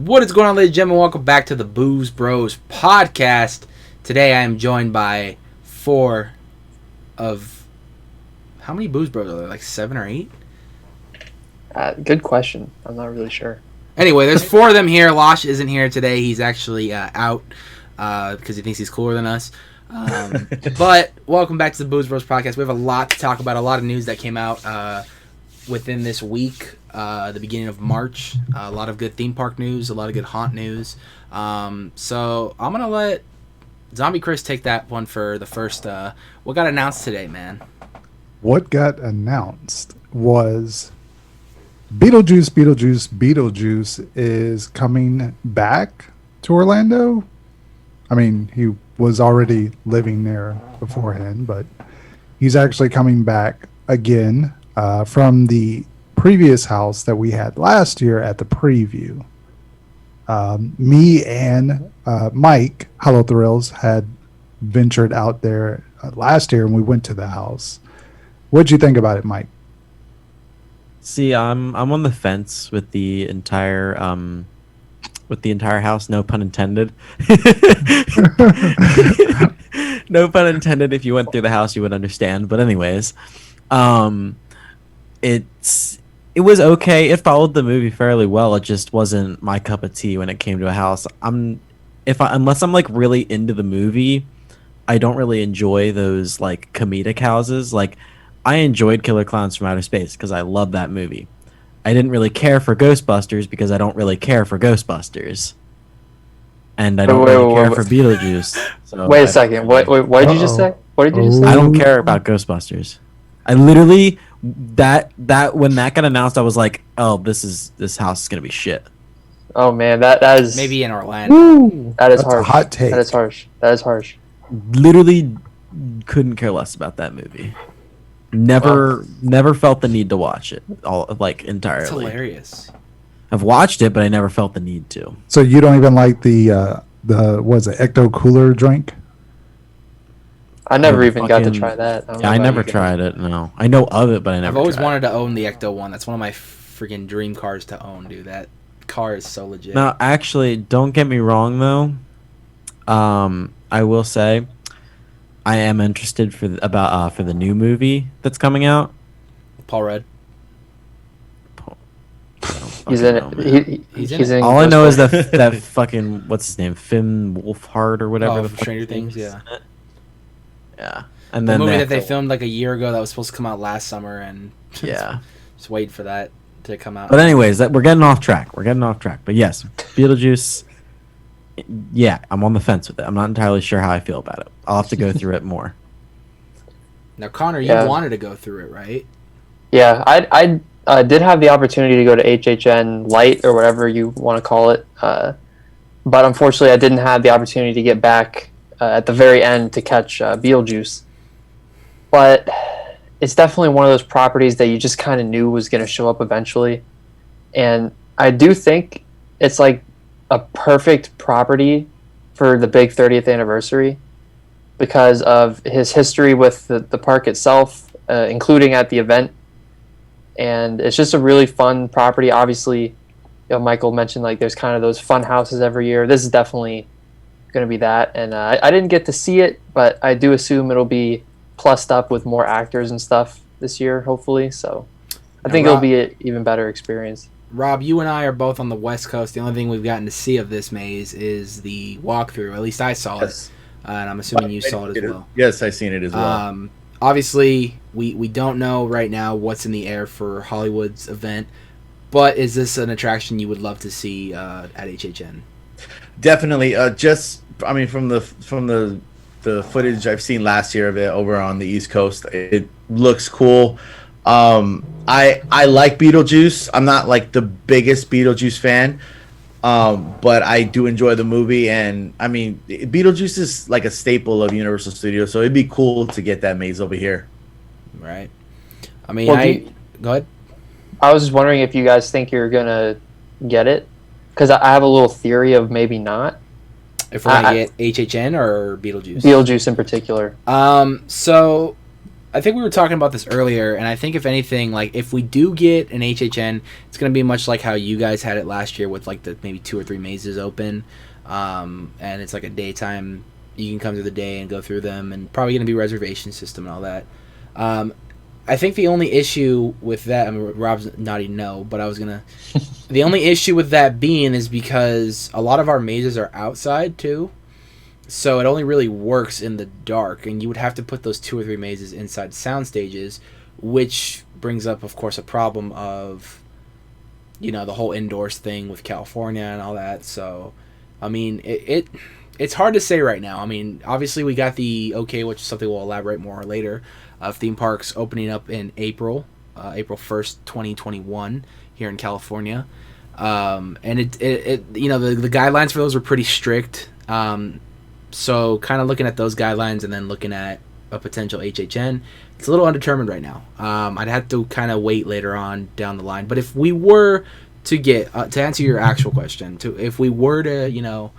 What is going on, ladies and gentlemen? Welcome back to the Booze Bros podcast. Today I am joined by four of... How many Booze Bros are there? Like 7 or 8? Good question. I'm not really sure. Anyway, there's 4 of them here. Losh isn't here today. He's actually out because he thinks he's cooler than us. But welcome back to the Booze Bros podcast. We have a lot to talk about, a lot of news that came out within this week. The beginning of March, a lot of good theme park news, a lot of good haunt news. So I'm gonna let ZombieChris take that one for the first. What got announced today, man? What got announced was Beetlejuice is coming back to Orlando. I mean, he was already living there beforehand, but he's actually coming back again from the previous house that we had last year at the preview. Me and Mike, Hallowed Thrills, had ventured out there last year and we went to the house. What'd you think about it, Mike? See, I'm on the fence with the entire house, no pun intended. No pun intended. If you went through the house, you would understand. But anyways, it was okay. It followed the movie fairly well. It just wasn't my cup of tea when it came to a house. Unless I'm like really into the movie, I don't really enjoy those like comedic houses. Like I enjoyed Killer Clowns from Outer Space because I love that movie. I didn't really care for Ghostbusters because I don't really care for Ghostbusters. And I don't really care for Beetlejuice. So wait a second. What did you just say? What did you just say? I don't care about Ghostbusters. I literally that when that got announced, I was like, "Oh, this house is gonna be shit." Oh man, that is Maybe in Orlando. Woo! That is That's harsh. a hot take. That is harsh. Literally, couldn't care less about that movie. Never felt the need to watch it entirely. It's hilarious. I've watched it, but I never felt the need to. So you don't even like the Ecto Cooler drink? I never even got to try that. I never tried it. No, I know of it, but I never. I've always tried wanted to own the Ecto one. That's one of my freaking dream cars to own, dude. That car is so legit. Now, actually, don't get me wrong though. I will say, I am interested for the new movie that's coming out. Paul Rudd. He's in it. He's in. All I know is that fucking what's his name, Finn Wolfhard or whatever. Oh, from Stranger Things, yeah. Yeah, and the then movie that they filmed like a year ago that was supposed to come out last summer, and yeah, just wait for that to come out. But anyways, we're getting off track. But yes, Beetlejuice. Yeah, I'm on the fence with it. I'm not entirely sure how I feel about it. I'll have to go through it more. Now, Connor, you wanted to go through it, right? Yeah, I did have the opportunity to go to HHN Light or whatever you want to call it, but unfortunately, I didn't have the opportunity to get back at the very end to catch Beetlejuice. But it's definitely one of those properties that you just kind of knew was going to show up eventually, and I do think it's like a perfect property for the big 30th anniversary because of his history with the park itself, including at the event. And it's just a really fun property. Obviously, Michael mentioned like there's kind of those fun houses every year. This is definitely going to be that. And I didn't get to see it, but I do assume it'll be plussed up with more actors and stuff this year, hopefully. So I think it'll be an even better experience. Rob, you and I are both on the West Coast. The only thing we've gotten to see of this maze is the walkthrough. At least I saw it, and I'm assuming you saw it as well. Yes, I've seen it as well. Obviously, we don't know right now what's in the air for Hollywood's event, but is this an attraction you would love to see at HHN? Definitely. From the footage I've seen last year of it over on the East Coast, it looks cool. I like Beetlejuice. I'm not like the biggest Beetlejuice fan, but I do enjoy the movie. And I mean, Beetlejuice is like a staple of Universal Studios, so it'd be cool to get that maze over here. Right. I mean, go ahead. I was just wondering if you guys think you're gonna get it, because I have a little theory of maybe not. If we're gonna get HHN or Beetlejuice? Beetlejuice in particular. So I think we were talking about this earlier, and I think if anything, like if we do get an HHN, it's going to be much like how you guys had it last year with like the maybe 2 or 3 mazes open, and it's like a daytime. You can come through the day and go through them, and probably going to be reservation system and all that. I think the only issue with that, I mean, Rob's nodding no, but I was gonna. The only issue with that being is because a lot of our mazes are outside too. So it only really works in the dark, and you would have to put those 2 or 3 mazes inside sound stages, which brings up, of course, a problem of, you know, the whole indoors thing with California and all that. So, I mean, it's hard to say right now. I mean, obviously we got the okay, which is something we'll elaborate more on later, of theme parks opening up in April 1st, 2021 here in California. And it you know, the guidelines for those were pretty strict. So kind of looking at those guidelines and then looking at a potential HHN, it's a little undetermined right now. I'd have to kind of wait later on down the line. But if we were to get, to answer your actual question, if we were to, you know,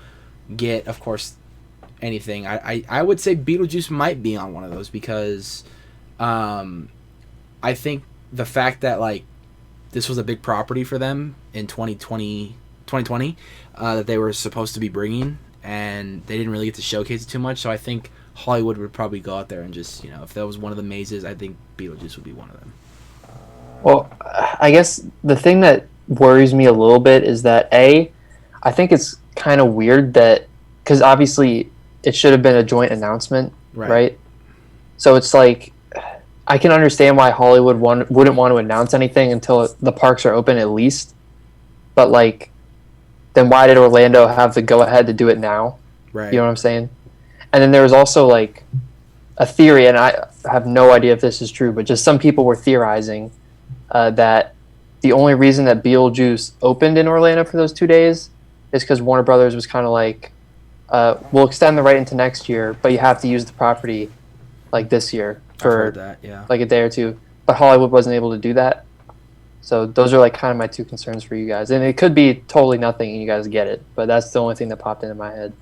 get, of course, anything, I would say Beetlejuice might be on one of those because I think the fact that, like, this was a big property for them in 2020 that they were supposed to be bringing, and they didn't really get to showcase it too much. So I think Hollywood would probably go out there and just, you know, if that was one of the mazes, I think Beetlejuice would be one of them. Well, I guess the thing that worries me a little bit is that I think it's kind of weird that, because obviously it should have been a joint announcement, right? So it's like, I can understand why Hollywood wouldn't want to announce anything until the parks are open at least, but like, then why did Orlando have the go-ahead to do it now? Right. You know what I'm saying? And then there was also like a theory, and I have no idea if this is true, but just some people were theorizing that the only reason that Beetlejuice opened in Orlando for those 2 days is because Warner Brothers was kind of like, we'll extend the right into next year, but you have to use the property like this year for like a day or two. But Hollywood wasn't able to do that. So those are like kind of my 2 concerns for you guys. And it could be totally nothing and you guys get it, but that's the only thing that popped into my head.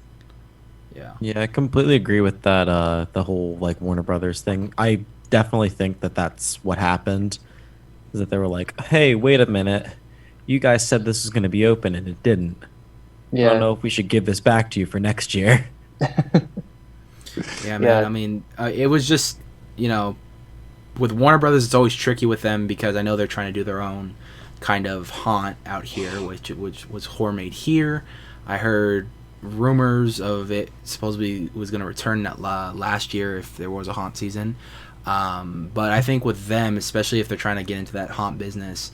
Yeah, I completely agree with that, the whole like Warner Brothers thing. I definitely think that that's what happened, is that they were like, hey, wait a minute, you guys said this was going to be open and it didn't. Yeah. I don't know if we should give this back to you for next year. Yeah, man. I mean, it was just, you know, with Warner Brothers, it's always tricky with them because I know they're trying to do their own kind of haunt out here, which was horror made here. I heard rumors of it supposedly was going to return last year if there was a haunt season. But I think with them, especially if they're trying to get into that haunt business,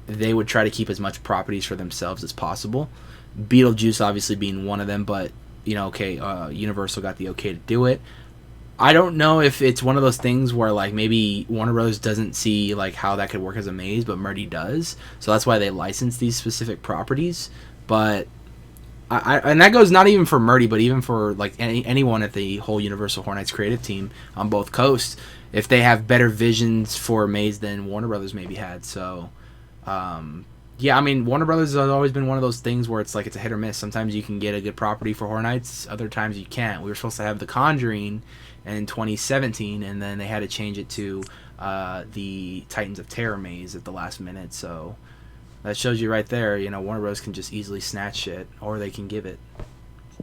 they would try to keep as much properties for themselves as possible. Beetlejuice obviously being one of them, but, you know, okay, Universal got the okay to do it. I don't know if it's one of those things where, like, maybe Warner Brothers doesn't see, like, how that could work as a maze, but Murdy does. So that's why they license these specific properties. But and that goes not even for Murdy, but even for, like, anyone at the whole Universal Horror Nights creative team on both coasts, if they have better visions for a maze than Warner Brothers maybe had. So, yeah, I mean, Warner Brothers has always been one of those things where it's like it's a hit or miss. Sometimes you can get a good property for Horror Nights, other times you can't. We were supposed to have The Conjuring in 2017, and then they had to change it to the Titans of Terror maze at the last minute. So that shows you right there, you know, Warner Bros. Can just easily snatch shit, or they can give it.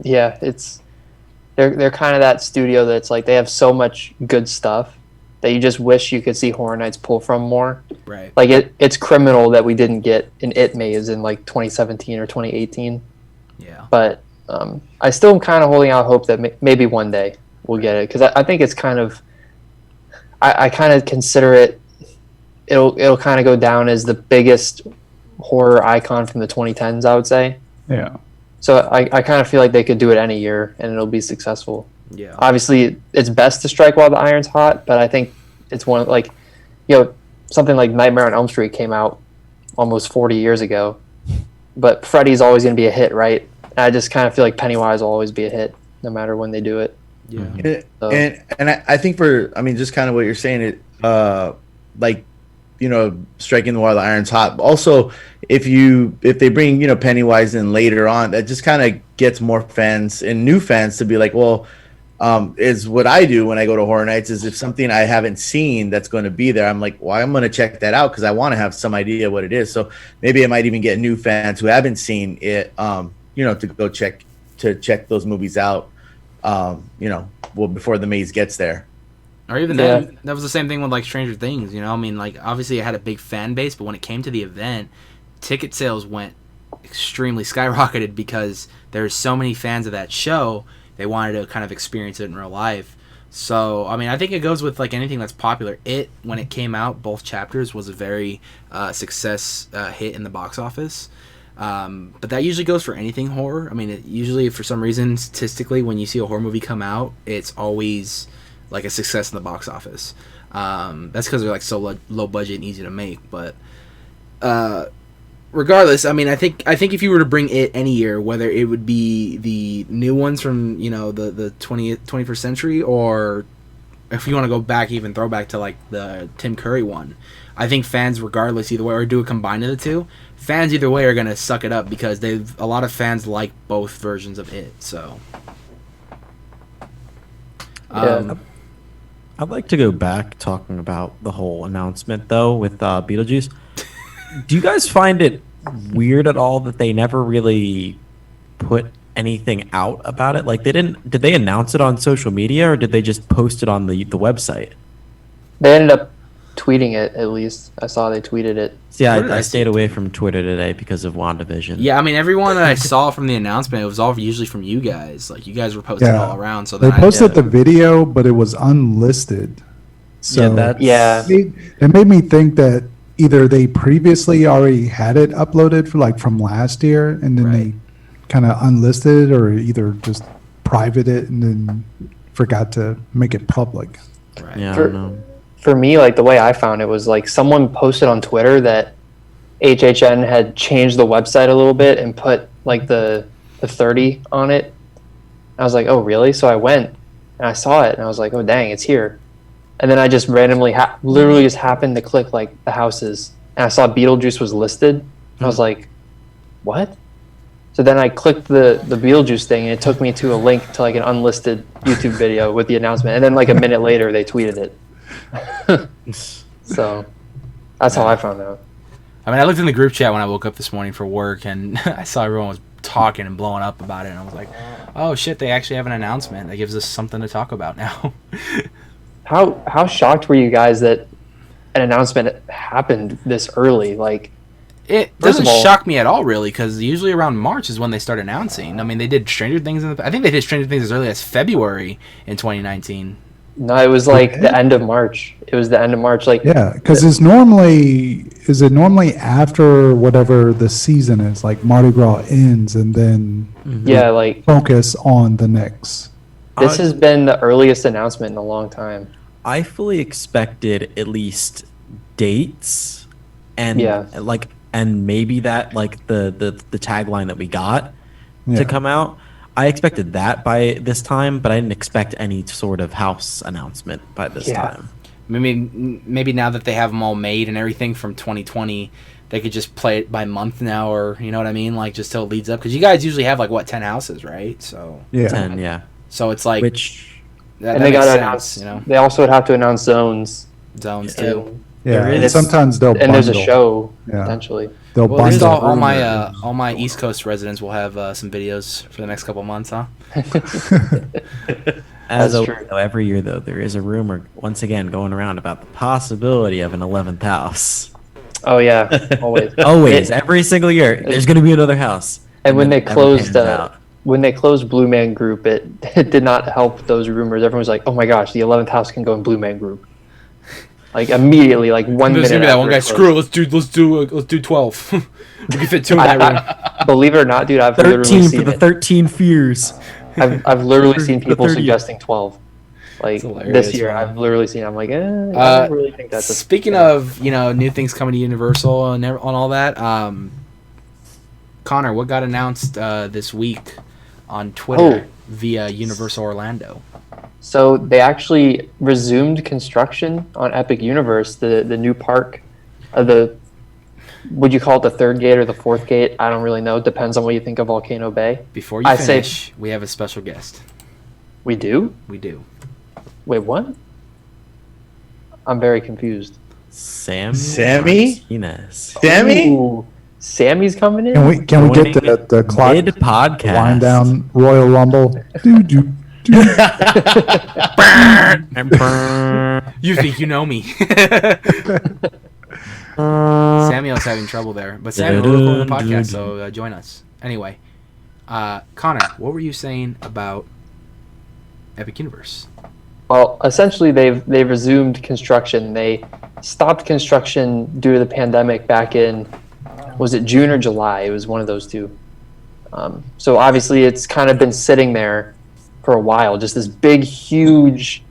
Yeah, they're kind of that studio that's like they have so much good stuff that you just wish you could see Horror Nights pull from more. Right. Like it's criminal that we didn't get an It maze in like 2017 or 2018. Yeah. But I still am kind of holding out hope that maybe one day we'll get it, because I think it's kind of, I kind of consider it'll kind of go down as the biggest horror icon from the 2010s, I would say. Yeah. So I kind of feel like they could do it any year and it'll be successful. Yeah. Obviously, it's best to strike while the iron's hot, but I think it's one of, like, you know, something like Nightmare on Elm Street came out almost 40 years ago, but Freddy's always going to be a hit, right? And I just kind of feel like Pennywise will always be a hit no matter when they do it. Yeah. So. And I think just kind of what you're saying, like, you know, striking while the iron's hot. Also, if they bring, you know, Pennywise in later on, that just kind of gets more fans and new fans to be like, well, is what I do when I go to Horror Nights. Is if something I haven't seen that's going to be there, I'm like, well, I'm going to check that out because I want to have some idea what it is. So maybe I might even get new fans who haven't seen it, to go check those movies out, before the maze gets there. Or even then, that was the same thing with like Stranger Things. I mean, like obviously it had a big fan base, but when it came to the event, ticket sales went extremely skyrocketed because there's so many fans of that show. They wanted to kind of experience it in real life. So, I mean, I think it goes with like anything that's popular. When it came out, both chapters was a very success hit in the box office. But that usually goes for anything horror. I mean, usually for some reason, statistically, when you see a horror movie come out, it's always like a success in the box office. That's because they're like so low budget and easy to make. But regardless, I mean, I think if you were to bring it any year, whether it would be the new ones from the 21st century, or if you want to go back, even throwback to like the Tim Curry one, I think fans, regardless either way, or do a combine of the two, fans either way are gonna suck it up because a lot of fans like both versions of it. So. I'd like to go back talking about the whole announcement though with Beetlejuice. Do you guys find it weird at all that they never really put anything out about it? Like did they announce it on social media or did they just post it on the website? They ended up tweeting it, at least. I saw they tweeted it. Yeah, I stayed away from Twitter today because of WandaVision. Yeah, I mean, everyone that I saw from the announcement, it was all usually from you guys. Like, you guys were posting all around. So they posted the video, but it was unlisted. So it made me think that either they previously already had it uploaded from last year, and then they kind of unlisted, or either just private it and then forgot to make it public. Right. Yeah, I don't know. For me, like the way I found it was like someone posted on Twitter that HHN had changed the website a little bit and put like the 30 on it. I was like, oh really? So I went and I saw it and I was like, oh dang, it's here. And then I just randomly literally just happened to click like the houses and I saw Beetlejuice was listed. And I was like, what? So then I clicked the Beetlejuice thing and it took me to a link to like an unlisted YouTube video with the announcement. And then like a minute later they tweeted it. So that's how I found out. I mean, I looked in the group chat when I woke up this morning for work, and I saw everyone was talking and blowing up about it, and I was like, "Oh shit! They actually have an announcement that gives us something to talk about now." How shocked were you guys that an announcement happened this early? Like, it doesn't shock me at all, really, because usually around March is when they start announcing. I mean, they did Stranger Things I think they did Stranger Things as early as February in 2019. No, it was like the end of March. It was the end of March. Like because is it normally after whatever the season is, like Mardi Gras ends, and then like focus on the next. This has been the earliest announcement in a long time. I fully expected at least dates and and maybe that like the tagline that we got to come out. I expected that by this time, but I didn't expect any sort of house announcement by this time. Maybe now that they have them all made and everything from 2020, they could just play it by month now, or you know what I mean, like just till it leads up. Because you guys usually have like 10 houses, right? So 10, yeah. So it's like and they got to announce. They also would have to announce zones too. And sometimes they'll bundle. There's a show potentially. All my East Coast residents will have some videos for the next couple months, huh? As every year, though, there is a rumor once again going around about the possibility of an 11th house. Oh yeah, always. Always, every single year, there's going to be another house. And when they closed Blue Man Group, it did not help those rumors. Everyone was like, "Oh my gosh, the 11th house can go in Blue Man Group." Like immediately, like 1 minute. There's gonna be that one guy. Screw it. Let's do 12. We can fit 2 in that room. Believe it or not, dude, I've 13 literally seen for the 13 fears. I've literally seen people suggesting 12. Like this year, I've literally seen. I'm like, I don't really think that's. Speaking of new things coming to Universal and on all that, Connor, what got announced this week on Twitter via Universal Orlando? So they actually resumed construction on Epic Universe, the new park. Would you call it the third gate or the fourth gate? I don't really know. Depends on what you think of Volcano Bay. Before you finish, we have a special guest. We do? We do. Wait, what? I'm very confused. Sammy? Martinez. Sammy? Ooh, Sammy's coming in? Can we get the clock Mid podcast. wind down Royal Rumble? Do, do, do. You think you know me? Samuel's having trouble there, but Samuel, we're recording the podcast, so join us. Anyway, Connor, what were you saying about Epic Universe? Well, essentially, they've resumed construction. They stopped construction due to the pandemic back in, was it June or July? It was one of those two. So obviously, it's kind of been sitting there for a while. Just this big, huge,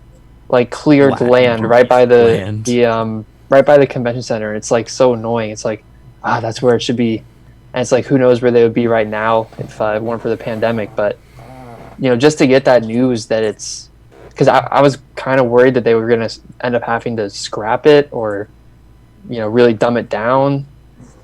like cleared land right by the right by the convention center. It's like so annoying. It's like, that's where it should be, and it's like who knows where they would be right now if it weren't for the pandemic. But just to get that news that it's. Because I was kind of worried that they were going to end up having to scrap it or, really dumb it down.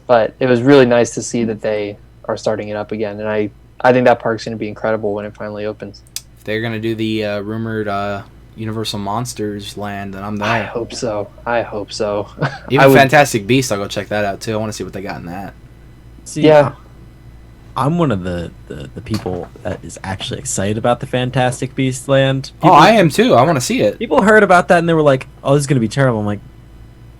But it was really nice to see that they are starting it up again. And I think that park's going to be incredible when it finally opens. If they're going to do the rumored Universal Monsters land, then I'm there. I hope so. Even Fantastic Beasts, I'll go check that out too. I want to see what they got in that. See, yeah. I'm one of the people that is actually excited about the Fantastic Beast land. I am too. I want to see it. People heard about that and they were like, "Oh, this is gonna be terrible." I'm like,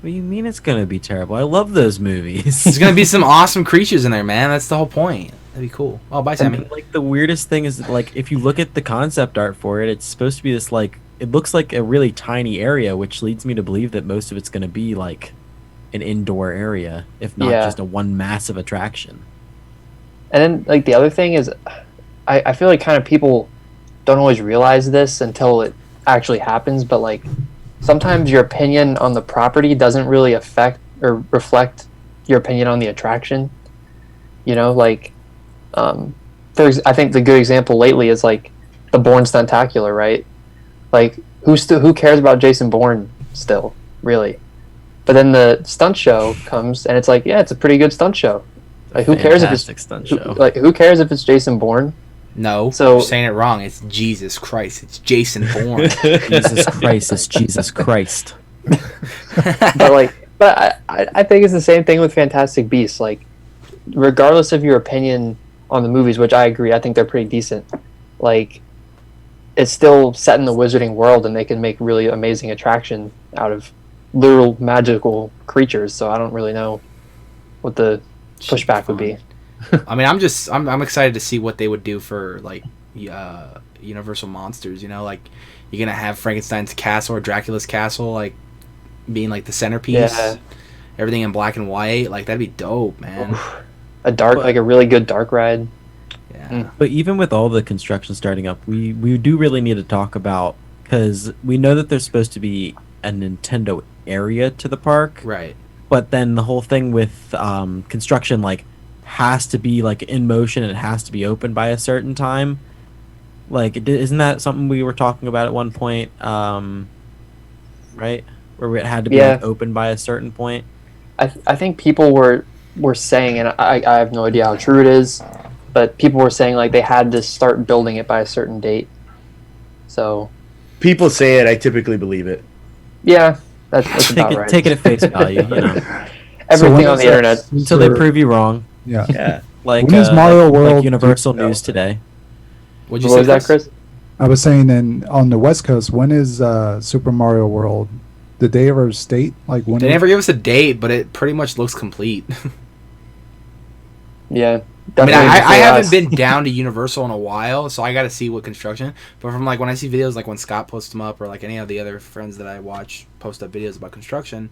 "What do you mean it's gonna be terrible? I love those movies." There's gonna be some awesome creatures in there, man. That's the whole point. That'd be cool. Oh, bye, Sammy. And, like the weirdest thing is that, like, if you look at the concept art for it, it's supposed to be this like it looks like a really tiny area, which leads me to believe that most of it's gonna be like an indoor area, if not just a one massive attraction. And then, like, the other thing is, I feel like kind of people don't always realize this until it actually happens, but, like, sometimes your opinion on the property doesn't really affect or reflect your opinion on the attraction. I think the good example lately is, like, the Bourne Stuntacular, right? Like, who cares about Jason Bourne still, really? But then the stunt show comes, and it's like, yeah, it's a pretty good stunt show. Like, who cares if it's Jason Bourne? No, so, you're saying it wrong. It's Jesus Christ. It's Jason Bourne. Jesus Christ. It's Jesus Christ. but I think it's the same thing with Fantastic Beasts. Like, regardless of your opinion on the movies, which I agree, I think they're pretty decent. Like, it's still set in the wizarding world, and they can make really amazing attraction out of literal magical creatures. So I don't really know what the pushback would be. I mean, I'm excited to see what they would do for like Universal Monsters. Like you're gonna have Frankenstein's castle or Dracula's castle like being like the centerpiece. Yeah. Everything in black and white. Like that'd be dope, man. A really good dark ride. Yeah. But even with all the construction starting up, we do really need to talk about, because we know that there's supposed to be a Nintendo area to the park, right? But then the whole thing with construction, like, has to be like in motion and it has to be open by a certain time. Like, isn't that something we were talking about at one point? Right, where it had to be like, open by a certain point. I think people were saying, and I have no idea how true it is, but people were saying like they had to start building it by a certain date. So people say it. I typically believe it. Yeah. That's about right. Take it at face value, Everything on the internet until they prove you wrong. Yeah. Like when is Mario World? Like Universal News today. What was that, Chris? I was saying, on the West Coast, when is Super Mario World? Did they ever state like when? They never give us a date, but it pretty much looks complete. Yeah. I mean, I haven't been down to Universal in a while, so I got to see what construction. But from like when I see videos, like when Scott posts them up, or like any of the other friends that I watch post up videos about construction,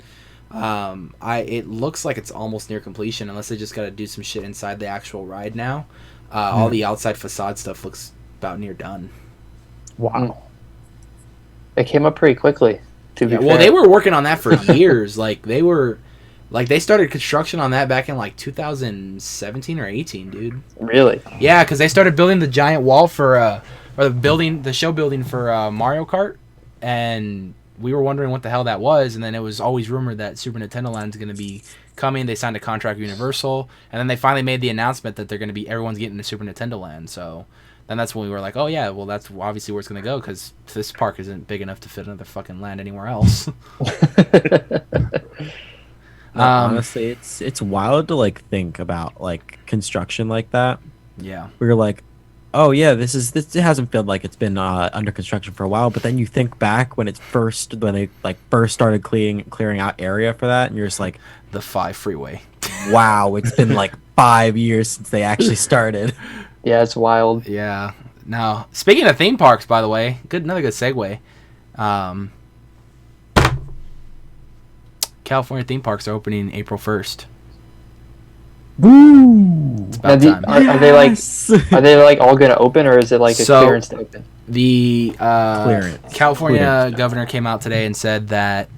it looks like it's almost near completion, unless they just got to do some shit inside the actual ride now. All the outside facade stuff looks about near done. Wow. It came up pretty quickly. To be fair. Well, they were working on that for years. They started construction on that back in like 2017 or 18, dude. Really? Yeah, because they started building the giant wall for the show building for Mario Kart, and we were wondering what the hell that was, and then it was always rumored that Super Nintendo Land is going to be coming. They signed a contract with Universal, and then they finally made the announcement that everyone's getting the Super Nintendo Land. So And that's when we were like, oh yeah, well that's obviously where it's gonna go because this park isn't big enough to fit another fucking land anywhere else. Honestly, it's wild to like think about like construction like that. Yeah. Where you're like, oh yeah, this it hasn't felt like it's been under construction for a while, but then you think back when they first started clearing out area for that, and you're just like, The 5 freeway. wow, it's been like 5 years since they actually started. Yeah, it's wild. Yeah. Now, speaking of theme parks, by the way, another good segue. California theme parks are opening April 1st. Woo! It's about time. Are they like all gonna open, or is it like a clearance to open? The Clearance. California governor came out today and said that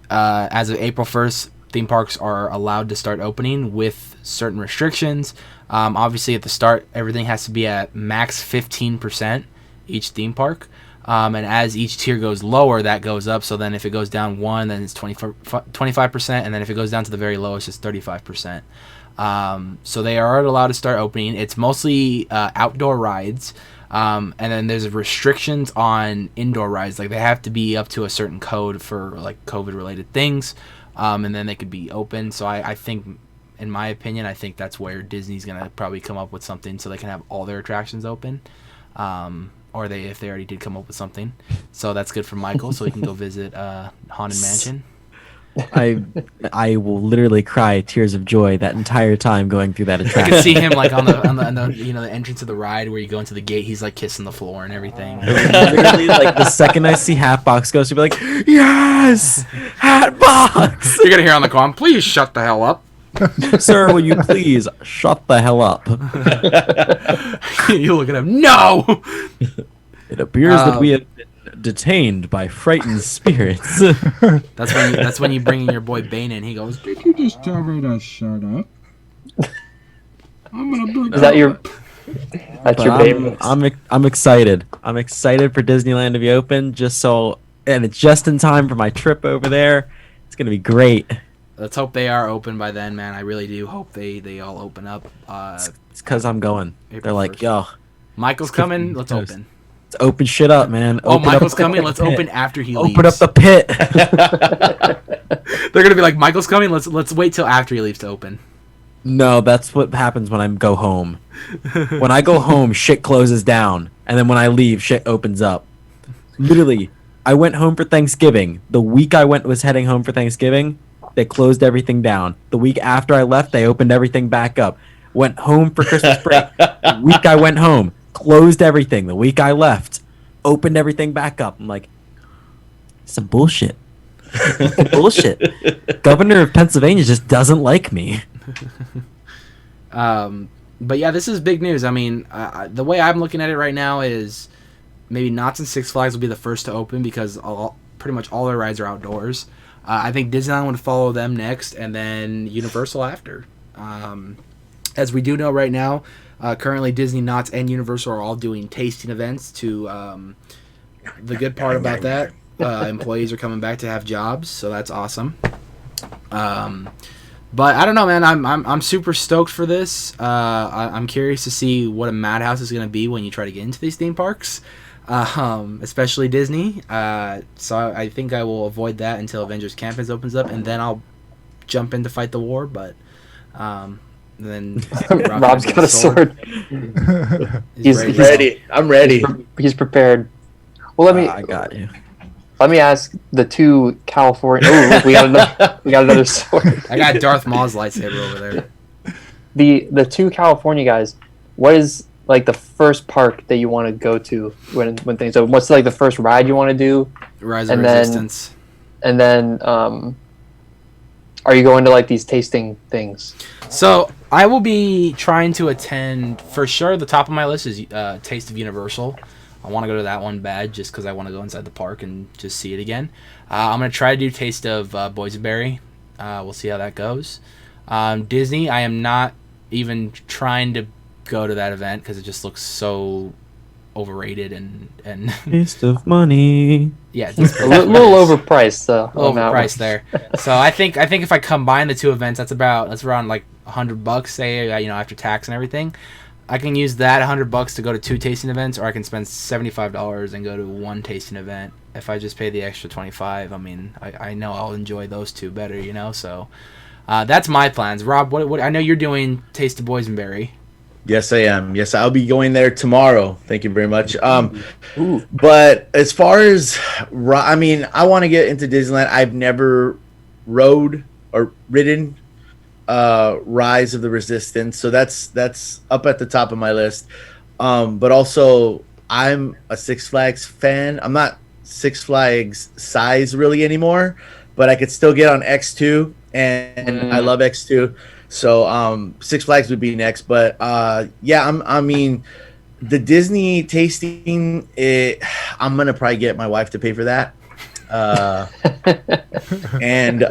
as of April 1st, theme parks are allowed to start opening with certain restrictions. Obviously, at the start, everything has to be at max 15% each theme park. And as each tier goes lower, that goes up. So then if it goes down 1, then it's 25%. And then if it goes down to the very lowest, it's 35%. So they are allowed to start opening. It's mostly outdoor rides. And then there's restrictions on indoor rides. Like they have to be up to a certain code for like COVID related things. And then they could be open. So I think, in my opinion, I think that's where Disney's going to probably come up with something so they can have all their attractions open. Or if they already did come up with something. So that's good for Michael, so he can go visit Haunted Mansion. I will literally cry tears of joy that entire time going through that I attraction. can see him like on the the entrance of the ride where you go into the gate. He's like kissing the floor and everything. Literally, like the second I see Hatbox Ghost, you'll be like, yes, Hatbox. You're gonna hear on the comm, please shut the hell up. Sir, will you please shut the hell up? You look at him. No. It appears that we have been detained by frightened spirits. That's when you bring in your boy Bane in. He goes, "Did you just tell me to shut up? I'm gonna break." Is that your? That's But your baby. I'm excited. I'm excited for Disneyland to be open, and it's just in time for my trip over there. It's gonna be great. Let's hope they are open by then, man. I really do hope they all open up. It's because I'm going. April They're like, 1st. yo, Michael's coming. Let's open. let's open shit up, man. Oh, Open up Michael's the coming. Let's pit. open after he leaves. Open up the pit. They're gonna be like, Michael's coming. Let's wait till after he leaves to open. No, that's what happens when I go home. When I go home, shit closes down, and then when I leave, shit opens up. Literally, I went home for Thanksgiving. The week I was heading home for Thanksgiving, they closed everything down. The week after I left, they opened everything back up. Went home for Christmas break. The week I went home, closed everything. The week I left, opened everything back up. I'm like, some bullshit. Bullshit. Governor of Pennsylvania just doesn't like me. But yeah, this is big news. I mean, the way I'm looking at it right now is maybe Knott's and Six Flags will be the first to open because pretty much all their rides are outdoors. I think Disneyland would follow them next, and then Universal after. As we do know right now, currently Disney, Knott's, and Universal are all doing tasting events. The good part about that, employees are coming back to have jobs, so that's awesome. But I don't know, man. I'm super stoked for this. I'm curious to see what a madhouse is going to be when you try to get into these theme parks, especially Disney. So I think I will avoid that until Avengers Campus opens up, and then I'll jump in to fight the war. But then Rob's got a sword. He's ready. I'm ready. He's prepared. Well, I got you. Let me ask the two California. Oh, look, we got another sword. I got Darth Maul's lightsaber over there. The two California guys. What is like the first park that you want to go to when things open? What's like the first ride you want to do? Rise of And then- Resistance. And then, are you going to like these tasting things? So I will be trying to attend for sure. The top of my list is Taste of Universal. I want to go to that one bad just because I want to go inside the park and just see it again. I'm going to try to do Taste of Boysenberry. We'll see how that goes. Disney, I am not even trying to go to that event because it just looks so overrated and Waste of money. yeah, it's A little overpriced, though. on that overpriced there. So I think if I combine the two events, that's around like $100, say, after tax and everything. I can use that $100 to go to 2 tasting events, or I can spend $75 and go to 1 tasting event. If I just pay the extra $25, I mean, I know I'll enjoy those 2 better, you know. So that's my plans. Rob, what I know you're doing Taste of Boysenberry. Yes, I am. Yes, I'll be going there tomorrow. Thank you very much. But as far as, I mean, I want to get into Disneyland. I've never rode or ridden Rise of the Resistance, so that's up at the top of my list. But also, I'm a Six Flags fan. I'm not Six Flags size really anymore, but I could still get on X2, and I love X2. So Six Flags would be next. But yeah, I mean, the Disney tasting, I'm gonna probably get my wife to pay for that. And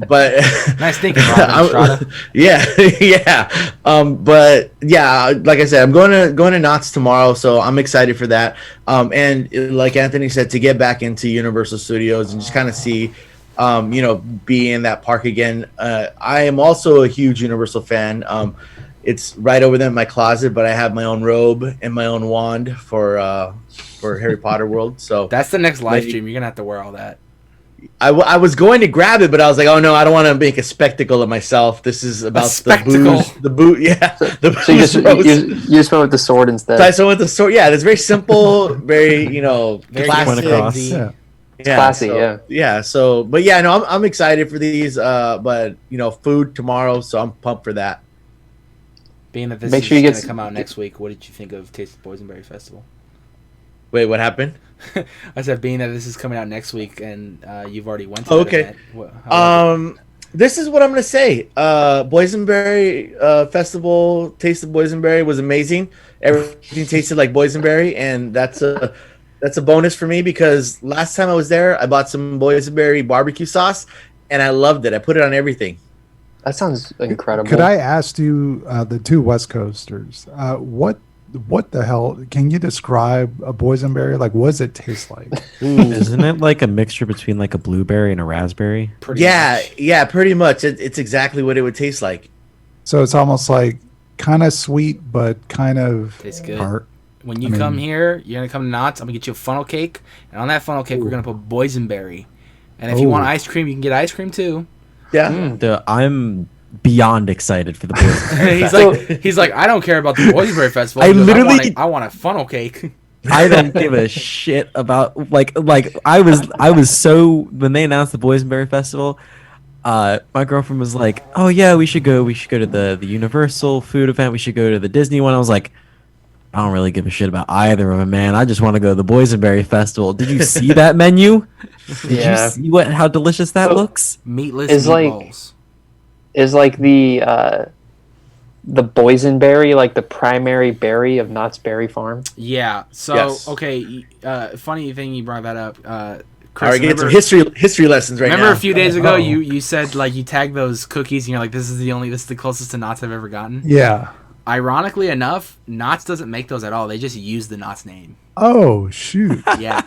but nice thinking, Robin. yeah. But yeah, like I said, I'm going to Knott's tomorrow, so I'm excited for that. And like Anthony said, to get back into Universal Studios and just kind of see, be in that park again. I am also a huge Universal fan. It's right over there in my closet, but I have my own robe and my own wand for Harry Potter World. So that's the next live stream. You're gonna have to wear all that. I was going to grab it, but I was like, oh no, I don't want to make a spectacle of myself. This is about the boot. Yeah. So you just went with the sword instead. So I went with the sword. Yeah, it's very simple, very classic. Yeah, classy, yeah. So, but yeah, no, I'm excited for these. But food tomorrow, so I'm pumped for that. Being that this is going to come out next week, what did you think of Taste of Boysenberry Festival? Wait, what happened? I said, being that this is coming out next week, and you've already went to that event. This is what I'm going to say. Boysenberry Festival, Taste of Boysenberry was amazing. Everything tasted like boysenberry, and that's a bonus for me because last time I was there, I bought some boysenberry barbecue sauce, and I loved it. I put it on everything. That sounds incredible. Could I ask you, the 2 West Coasters, what the hell? Can you describe a boysenberry? Like, what does it taste like? Isn't it like a mixture between like a blueberry and a raspberry? Pretty much. It's exactly what it would taste like. So it's almost like kind of sweet, but kind of tastes good. Tart. When you come here, you're gonna come to Knott's. I'm gonna get you a funnel cake, and on that funnel cake, we're gonna put boysenberry. And if you want ice cream, you can get ice cream too. Yeah, I'm beyond excited for the boysenberry. he's like, I don't care about the Boysenberry Festival. I want a funnel cake. I don't give a shit about like I was so when they announced the Boysenberry Festival, my girlfriend was like, "Oh yeah, we should go to the Universal food event. We should go to the Disney one." I was like, I don't really give a shit about either of them, man. I just want to go to the Boysenberry Festival. Did you see that menu? Did you see how delicious that looks? Meatless meatballs. Is like the boysenberry like the primary berry of Knott's Berry Farm? Yeah. So yes. Okay, funny thing you brought that up. Chris, all right, get some history lessons right now. Remember a few days ago you said like you tagged those cookies and you're like, this is the closest to Knott's I've ever gotten. Yeah. Ironically enough, Knott's doesn't make those at all. They just use the Knott's name. Oh shoot! Yeah.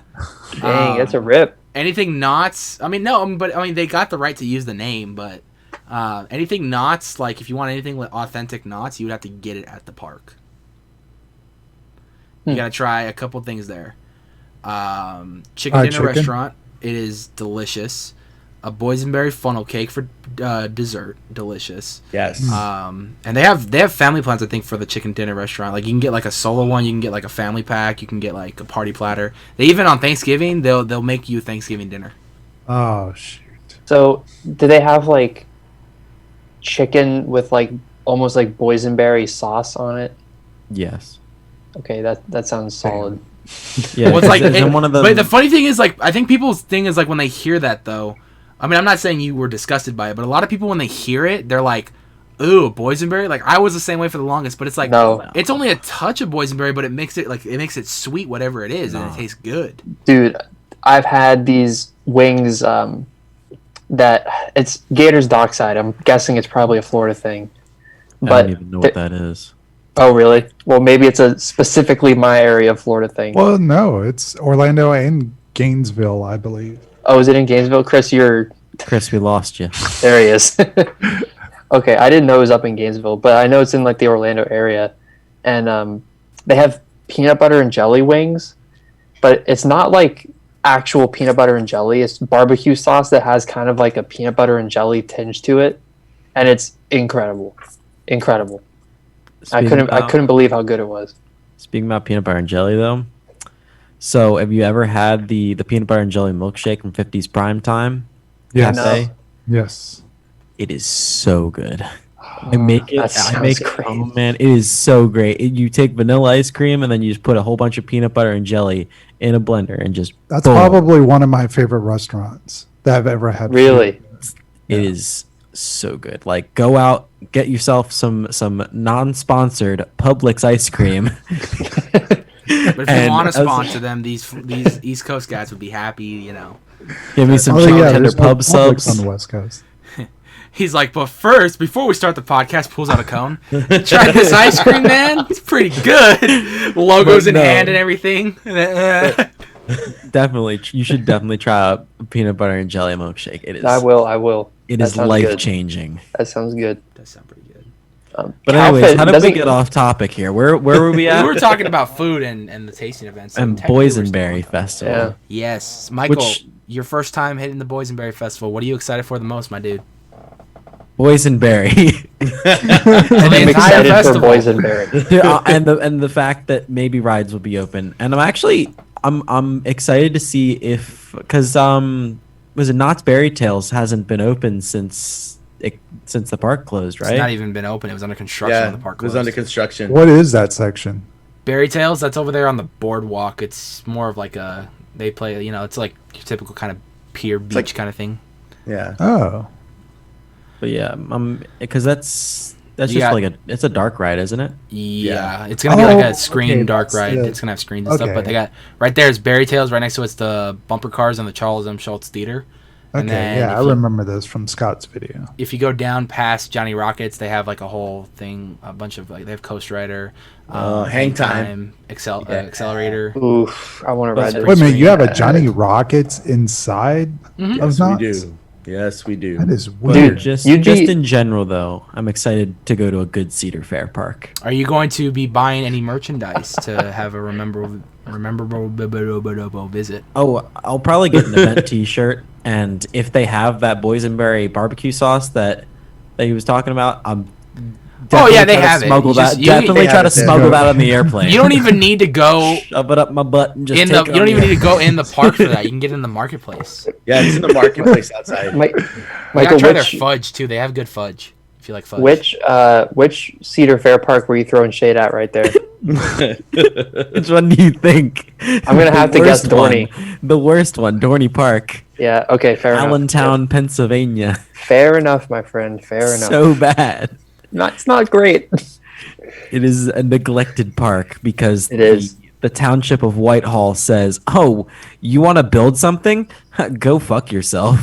Dang, that's a rip. Anything Knott's? I mean, no, but I mean they got the right to use the name, but. Anything Knott's, like if you want anything like authentic Knott's, you would have to get it at the park. You gotta try a couple things there. Chicken dinner restaurant, it is delicious. A boysenberry funnel cake for dessert, delicious. Yes. And they have family plans, I think, for the chicken dinner restaurant. Like you can get like a solo one, you can get like a family pack, you can get like a party platter. They even on Thanksgiving they'll make you Thanksgiving dinner. Oh shoot! So do they have like chicken with like almost like boysenberry sauce on it? Yes. Okay, that sounds solid. Yeah. Well, it's like, but the funny thing is, like, I think people's thing is like when they hear that though. I mean, I'm not saying you were disgusted by it, but a lot of people when they hear it, they're like, "Ooh, boysenberry." Like I was the same way for the longest, but it's like it's only a touch of boysenberry, but it makes it sweet, whatever it is, and it tastes good. Dude, I've had these wings. That it's Gators Dockside. I'm guessing it's probably a Florida thing. But I don't even know what that is. Oh, really? Well, maybe it's a specifically my area of Florida thing. Well, no, it's Orlando and Gainesville, I believe. Oh, is it in Gainesville? Chris, we lost you. There he is. Okay, I didn't know it was up in Gainesville, but I know it's in like the Orlando area. and they have peanut butter and jelly wings, but it's not like actual peanut butter and jelly. It's barbecue sauce that has kind of like a peanut butter and jelly tinge to it, and it's incredible. I couldn't believe how good it was. Speaking about peanut butter and jelly, though, so have you ever had the peanut butter and jelly milkshake from 50s Prime Time? Yes. No. Yes. It is so good. I make it. Great. Oh man, it is so great. You take vanilla ice cream and then you just put a whole bunch of peanut butter and jelly in a blender and just. That's boom. probably one of my favorite restaurants that I've ever had. Really? It is so good. Like, go out, get yourself some non-sponsored Publix ice cream. But if you And want to as- sponsor them, these East Coast guys would be happy, you know. Give me some Oh chicken yeah, tender there's no pub Publix subs. on the West Coast. He's like, but first, before we start the podcast, pulls out a cone. Try this ice cream, man. It's pretty good. Logos But in no. hand and everything. Definitely, you should definitely try out a peanut butter and jelly milkshake. It is. I will. It That is sounds life good. changing. That sounds good. That sounds pretty good. But anyways, Calfit how did we doesn't- get off topic here? Where were we We at? were talking about food and the tasting events. And technically we're still Boysenberry on. Festival. Yeah. Yes. Michael, Which- your first time hitting the Boysenberry Festival. What are you excited for the most, my dude? Boysenberry. The I'm entire excited for festival. Boysenberry. and the fact that maybe rides will be open. And I'm excited to see if, because was it Knott's Berry Tales hasn't been open since the park closed, right? It's not even been open. It was under construction Yeah, when the park it was closed. under construction. What is that section? Berry Tales, that's over there on the boardwalk. It's more of like they play, you know, it's like your typical kind of pier beach like- kind of thing. Yeah. Oh, But yeah, because that's You just got- like it's a dark ride, isn't it? Yeah, it's gonna be like Oh, a screen okay, dark that's ride. the- It's gonna have screens and stuff. But okay. they got right there is Berry Tales. Right next to it's the bumper cars and the Charles M. Schultz Theater. And okay. then Yeah, if I you- remember this from Scott's video. If you go down past Johnny Rockets, they have like a whole thing, a bunch of like they have Coast Rider, Hang Time. Accelerator. Oof, I want to ride That's this. Wait a minute, you have a Yeah. Johnny Rockets inside Mhm. of Yes, we Knott's? do. Yes, we do. That is Dude, weird. just you'd be- in general though, I'm excited to go to a good Cedar Fair park. Are you going to be buying any merchandise to have a rememberable visit? Oh, I'll probably get an event T-shirt, and if they have that boysenberry barbecue sauce that he was talking about, I'm. Oh, yeah, definitely they try to have it. Smuggle You that. just- you- Definitely they try have to it there. smuggle that on the airplane. You don't even need to go shove it up my butt and just in take the. it You don't on even the need to go in the park for that. You can get it in the marketplace. Yeah, it's in the marketplace outside. Mi- You gotta Michael, try their which fudge too. They have good fudge. If you like fudge. which Cedar Fair park were you throwing shade at right there? Which one do you think? I'm gonna have to guess Dorney. The worst one, Dorney Park, Yeah. Okay. Fair enough. Allentown, Pennsylvania. Fair enough, my friend. Fair enough. So bad. It's not great. It is a neglected park because It is. The township of Whitehall says, "Oh, you want to build something? Go fuck yourself.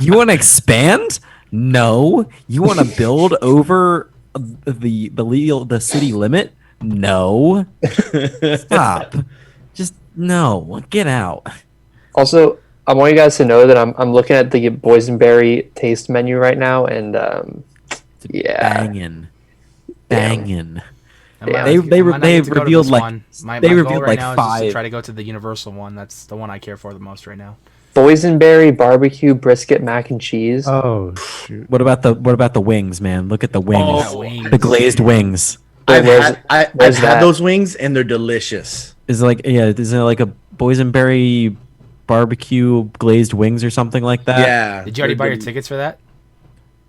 You want to expand? No. You want to build over the city limit? No. Stop. Just no. Get out." Also, I want you guys to know that I'm looking at the boysenberry taste menu right now, and yeah, Banging. I They- might not they get to go to revealed, this like- one. My they goal revealed, right like, now is just to 5. try to go to the Universal one. That's the one I care for the most right now. boysenberry barbecue brisket mac and cheese. Oh shoot! What about the wings, man? Look at the wings. Oh, wings. The glazed wings. I've Where's- had, I've where's had that? those wings and they're delicious. Is it like a boysenberry barbecue glazed wings or something like that? Yeah. Did you already buy your They're- tickets for that?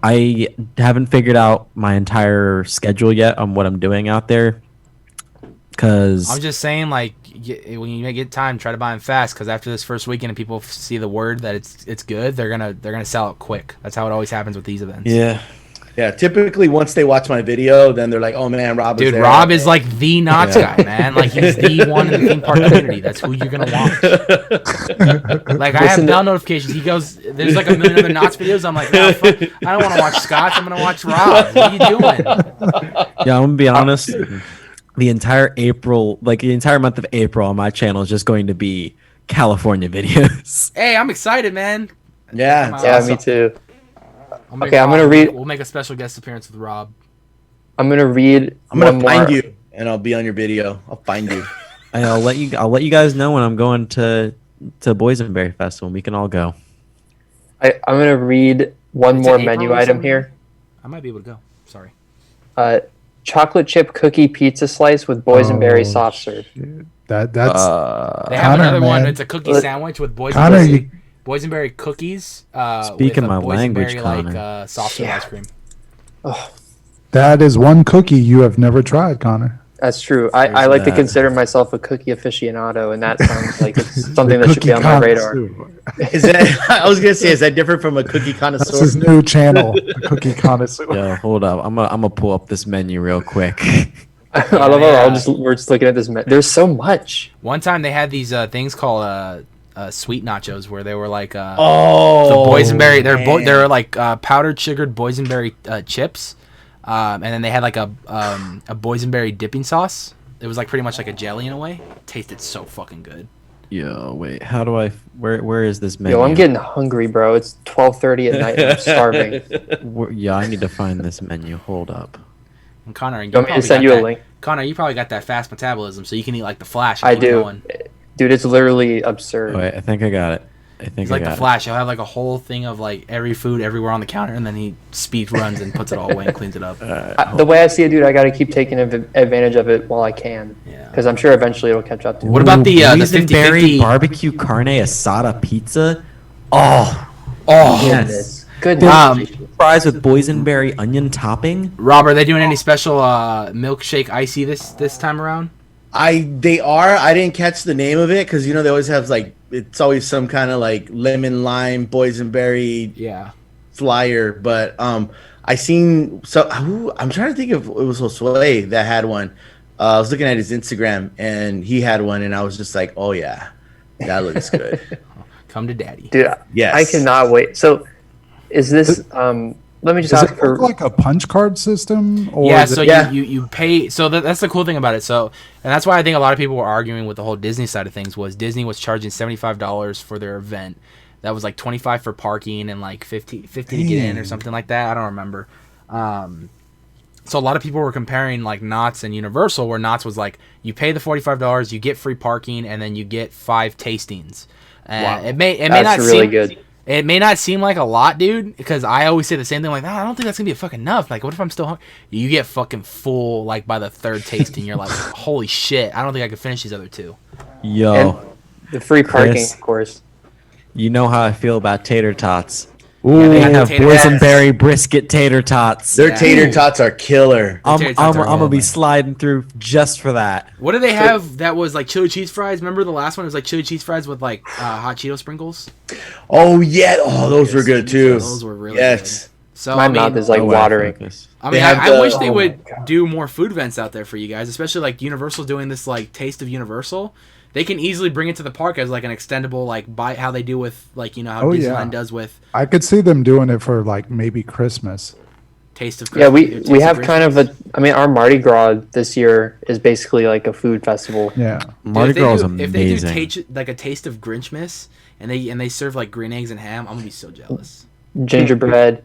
I haven't figured out my entire schedule yet on what I'm doing out there. Cause I'm just saying, like, when you get time, try to buy them fast, because after this first weekend and people see the word that it's good, they're gonna sell it quick. That's how it always happens with these events. yeah, Yeah, typically once they watch my video, then they're like, "Oh man, Rob is Dude, there." Rob is like the Knott's Yeah. guy, man. Like, he's the one in the theme park community. That's who you're gonna watch. Like, I have Listen bell notifications. He goes, "There's like a million other Knott's videos." I'm like, "No, fuck, I don't want to watch Scott's. I'm gonna watch Rob. What are you doing?" yeah. I'm gonna be honest. The entire month of April on my channel is just going to be California videos. Hey, I'm excited, man. Yeah, Come it's on. Yeah, awesome. me too. I'll make Okay, I'm gonna read- We'll make a special guest appearance with Rob. I'm gonna read. I'm gonna one find more. you, and I'll be on your video. I'll find you. I'll let you guys know when I'm going to Boysenberry Festival. We can all go. I'm gonna read one It's more in April menu or item something? here. I might be able to go. Sorry. Chocolate chip cookie pizza slice with boysenberry Oh, soft serve. shit. That's They have Connor, another one. man. It's a cookie Look, sandwich with Connor, boysenberry cookies. Speaking with a my language, boysenberry Connor. soft serve ice cream. Oh, that is one cookie you have never tried, Connor. that's true. I There's like to that. consider myself a cookie aficionado, and that sounds like it's The something that should be cookie on my radar. connoisseur. Is that? I was gonna say, is that different from a cookie That's connoisseur? his new channel, the cookie connoisseur. Yo, hold up. I'm gonna pull up this menu real quick. I love how we're just looking at this. There's so much. One time they had these things called sweet nachos, where they were like the Oh, boysenberry. man. They're like powdered sugared boysenberry chips, and then they had like a boysenberry dipping sauce. It was like pretty much like a jelly in a way. Tasted so fucking good. Yo, wait. How do I? Where is this menu? Yo, I'm getting hungry, bro. It's 12:30 at night. And I'm starving. Yeah, I need to find this menu. Hold up. And Connor, you You want me to probably send got you a that- link? Connor, you probably got that fast metabolism, so you can eat like the Flash. And I keep do, going. dude. It's literally absurd. Wait, I think I got it. I think He's I like the got Flash. He'll have like a whole thing of like every food everywhere on the counter, and then he speed runs and puts it all away and cleans it up. The way I see it, dude, I got to keep taking advantage of it while I can, Yeah. because I'm sure eventually it'll catch up to me. What about the boysenberry 50-50? barbecue carne asada pizza? Oh, Oh, yes. Goodness. Fries with boysenberry onion topping. Rob, are they doing any special milkshake icy this time around? They are. I didn't catch the name of it because they always have like it's always some kind of like lemon lime boysenberry Yeah. flyer. But I seen I'm trying to think if it was Josue that had one. I was looking at his Instagram and he had one, and I was just like, oh yeah, that looks good. Come to daddy. Dude, Yes. I cannot wait. So, is this? Let me just Does ask it for. look like a punch card system? Or Yeah, is so it- Yeah. you pay. So that's the cool thing about it. So, and that's why I think a lot of people were arguing with the whole Disney side of things. Was Disney was charging $75 for their event. That was like $25 for parking and like 50 to get in or something like that. I don't remember. So a lot of people were comparing like Knott's and Universal, where Knott's was like you pay the $45, you get free parking, and then you get 5 tastings. Wow. It may That's not really seem good. It may not seem like a lot, dude, because I always say the same thing. Like, I don't think that's gonna be fucking enough. Like, what if I'm still hungry? You get fucking full like by the 3rd tasting. You're like, holy shit! I don't think I can finish these other 2. Yo, And the free parking, Chris. of course. you know how I feel about tater tots. Yeah, They got have tater tots. boysenberry brisket tater tots. Their Yeah. tater tots are killer. I'm tater tots are gonna good, be man. sliding through just for that. What do they have that was like chili cheese fries? Remember the last one? It was like chili cheese fries with like hot Cheeto sprinkles. Oh yeah. Oh, those were good too. Those were really yes. So My I mean, mouth is like No way I watering. focus. I They mean, have I the- wish they oh would my God. do more food events out there for you guys, especially like Universal doing this like Taste of Universal. They can easily bring it to the park as like an extendable like bite, how they do with like how Oh, Disneyland yeah. does with I could see them doing it for like maybe Christmas. Taste of Yeah, Taste we of have kind of Christmas. a. I mean, our Mardi Gras this year is basically like a food festival. Yeah. Dude, Mardi if they Gras is do- If they do amazing. like a Taste of Grinchmas and they serve like green eggs and ham, I'm gonna be so jealous. Gingerbread. Well,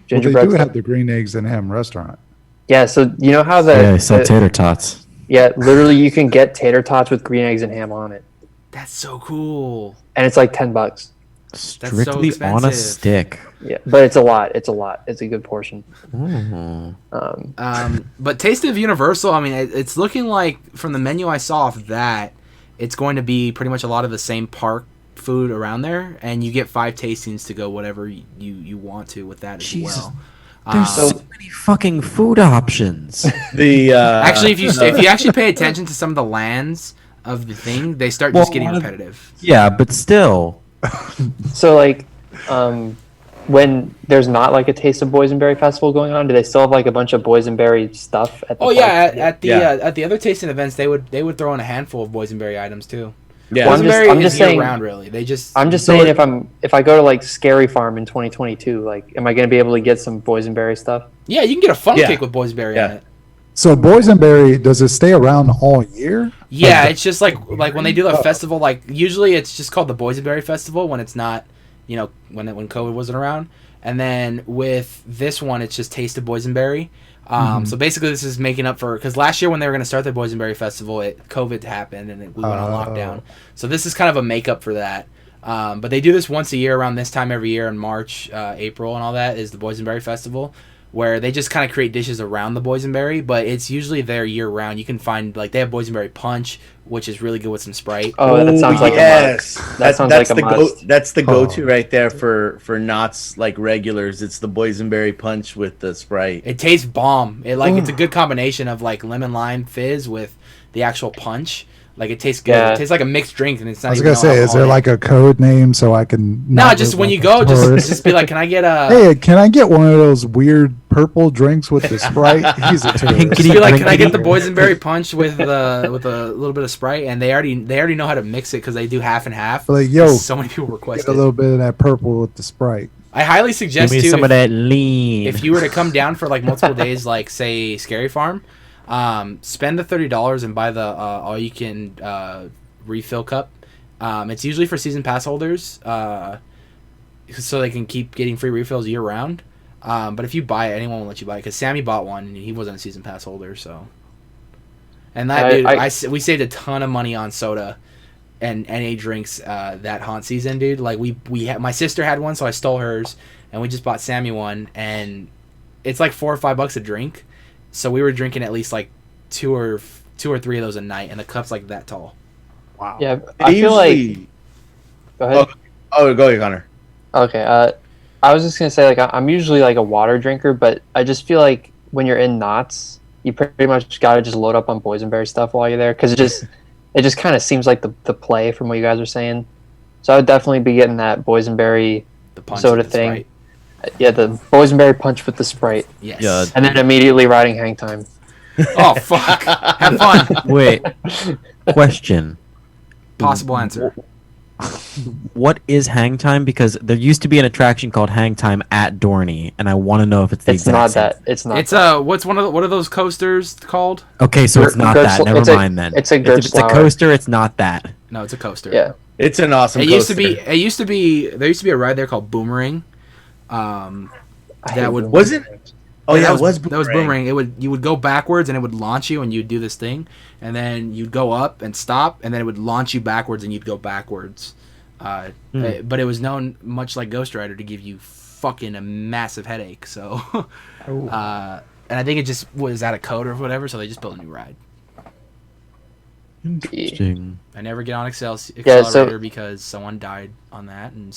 they Gingerbread. do have the green eggs and ham restaurant. Yeah, so you know how Yeah, they the, sell tater tots. yeah, literally you can get tater tots with green eggs and ham on it, That's so cool. and it's like $10. Strictly on a expensive. stick. Yeah, but it's a lot. It's a lot. It's a good portion. Mm. But Taste of Universal, I mean, it's looking like from the menu I saw off that it's going to be pretty much a lot of the same park food around there, and you get 5 tastings to go whatever you want to with that as Jesus. well. There's so many fucking food options. The Actually, if you actually pay attention to some of the lands of the thing, they start just Well, getting one of- repetitive. Yeah, but still. So like, when there's not like a Taste of Boysenberry festival going on, do they still have like a bunch of boysenberry stuff at the Oh park? yeah, at the Yeah. at the other tasting events, they would throw in a handful of boysenberry items too. yeah. Well, I'm just- Boysenberry I'm is just year saying- round, really. They just I'm just So saying it- if I go to like Scary Farm in 2022, like, am I gonna be able to get some boysenberry stuff? yeah, you can get a funnel Yeah. cake with boysenberry Yeah. in it. So boysenberry, does it stay around all year? Yeah, it's just like when they do a festival. Like usually, it's just called the Boysenberry Festival when it's not when COVID wasn't around. And then with this one, it's just Taste of Boysenberry. So basically, this is making up for, because last year when they were going to start the Boysenberry Festival, COVID happened and we went on lockdown. So this is kind of a makeup for that. But they do this once a year around this time every year in March, April, and all that is the Boysenberry Festival, where they just kind of create dishes around the boysenberry, but it's usually there year round. You can find, like, they have boysenberry punch, which is really good with some Sprite. Oh, that sounds like a must. That sounds like a must. That's the go-to right there for Knott's, like, regulars. It's the boysenberry punch with the Sprite. It tastes bomb. It's a good combination of, like, lemon lime fizz with the actual punch. Like, it tastes good. Yeah. It tastes like a mixed drink, and it's not. I was gonna say, is there like a code name so I can? No, just when you go, just be like, "Can I get a?" Hey, can I get one of those weird purple drinks with the Sprite? He's a tourist. Just be like, "Can I get the boysenberry punch with a little bit of Sprite?" And they already know how to mix it because they do half and half. Like, yo, so many people request a little bit of that purple with the Sprite. I highly suggest give me some of that lean. If you were to come down for like multiple days, like say Scary Farm, spend the $30 and buy the all you can refill cup. It's usually for season pass holders, so they can keep getting free refills year round. But if you buy it, anyone will let you buy it. Because Sammy bought one and he wasn't a season pass holder, so. And that we saved a ton of money on soda and NA drinks that haunt season, dude. Like my sister had one, so I stole hers, and we just bought Sammy one, and it's like $4 or $5 a drink. So we were drinking at least like two or three of those a night, and the cup's like that tall. Wow. Yeah, I feel like. Go ahead. Go ahead, Connor. Okay. I was just gonna say, like, I'm usually like a water drinker, but I just feel like when you're in Knott's, you pretty much gotta just load up on boysenberry stuff while you're there, because it just kind of seems like the play from what you guys are saying. So I would definitely be getting that boysenberry soda thing. Sprite. Yeah, the boysenberry punch with the Sprite. Yes. Yeah. And then immediately riding Hang Time. Oh fuck! Have fun. Wait. Question. Possible answer. What is Hang Time? Because there used to be an attraction called Hang Time at Dorney, and I want to know if it's the exact same. It's not. It's what are those coasters called? Okay, so it's not that. Never mind then. It's a if it's a coaster, it's not that. No, it's a coaster. Yeah. It's an awesome coaster. There used to be a ride there called Boomerang. That would wasn't. Oh yeah, that was Boomerang. You would go backwards and it would launch you, and you'd do this thing, and then you'd go up and stop, and then it would launch you backwards, and you'd go backwards. But it was known, much like Ghost Rider, to give you fucking a massive headache. So, and I think it just was out of code or whatever, so they just built a new ride. Interesting. I never get on Accelerator because someone died on that, and